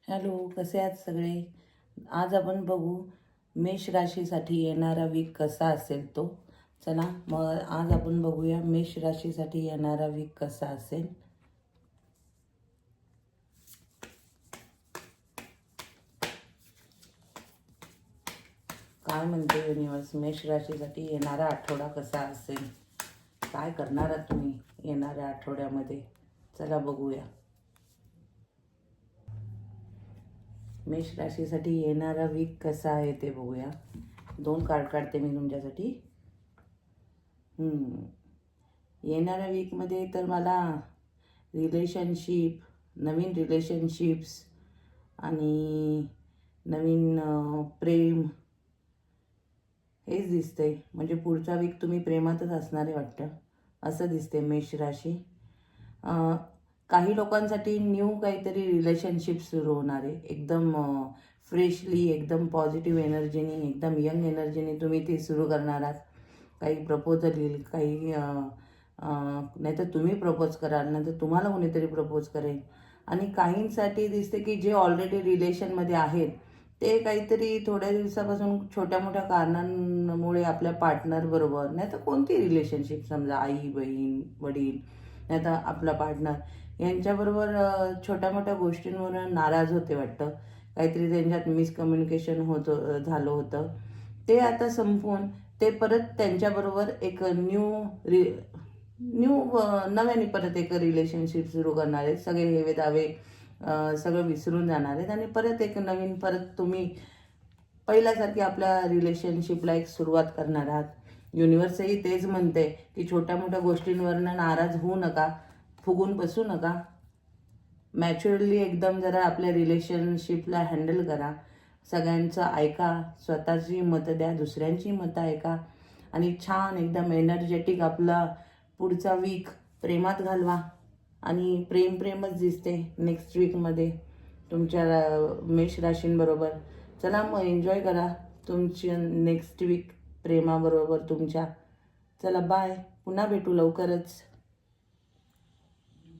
Hello, कसे आहात सगळे? आज आपण बघू मेष राशीसाठी येणारा वीक कसा असेल तो. चला मग आज आपण बघूया मेष राशीसाठी येणारा वीक कसा असेल. काय म्हणते युनिवर्स, मेष राशीसाठी येणारा आठवडा कसा असेल? काय करणार आहात तुम्ही येणाऱ्या आठवड्यामध्ये? चला बघूया. मेष राशीसाठी येणारा वीक कसा आहे ते बघूया. 2 कार्ड काढते मी तुमच्यासाठी. येणाऱ्या वीकमध्ये तर मला रिलेशनशिप, नवीन रिलेशनशिप्स आणि नवीन प्रेम हेच दिसतंय. म्हणजे पुढचा वीक तुम्ही प्रेमातच असणार आहे वाटतं, असं दिसते मेष राशी. काही लोकांसाठी न्यू काहीतरी रिलेशनशिप सुरू होणार आहे. एकदम फ्रेशली, एकदम पॉझिटिव्ह एनर्जीनी, एकदम यंग एनर्जीनी तुम्ही ते सुरू करणार आहात. काही प्रपोजल येईल, काही नाहीतर तुम्ही प्रपोज कराल, नाहीतर तुम्हाला कोणीतरी प्रपोज करेल. आणि काहींसाठी दिसते की जे ऑलरेडी रिलेशनमध्ये आहेत ते काहीतरी थोड्या दिवसापासून छोट्या मोठ्या कारणांमुळे आपल्या पार्टनरबरोबर, नाहीतर कोणती रिलेशनशिप, समजा आई बहीण वडील, नाहीतर आपला पार्टनर यांच्याबरोबर छोट्या मोठ्या गोष्टींवरून नाराज होते वाटतं. काहीतरी त्यांच्यात मिसकम्युनिकेशन झालं होतं. ते आता संपवून ते परत त्यांच्याबरोबर एक नव्याने परत एक रिलेशनशिप सुरू करणार आहेत. सगळे हेवे दावे सगळं विसरून जाणार आहेत आणि परत एक नवीन, परत तुम्ही पहिल्यासारखी आपल्या रिलेशनशिपला एक सुरुवात करणार आहात. युनिव्हर्सही तेच म्हणते की छोट्या मोठ्या गोष्टींवरनं नाराज होऊ नका, फुगून बसू नका. मॅच्युअरली एकदम जरा आपल्या रिलेशनशिपला हँडल करा. सगळ्यांचं ऐका, स्वतःची मतं द्या, दुसऱ्यांची मतं ऐका आणि छान एकदम एनर्जेटिक आपला पुढचा वीक प्रेमात घालवा. आणि प्रेमच दिसते नेक्स्ट वीकमध्ये तुमच्या मेष राशींबरोबर. चला मग एन्जॉय करा तुमची नेक्स्ट वीक प्रेमाबरोबर तुमच्या. चला बाय, पुन्हा भेटू लवकरच.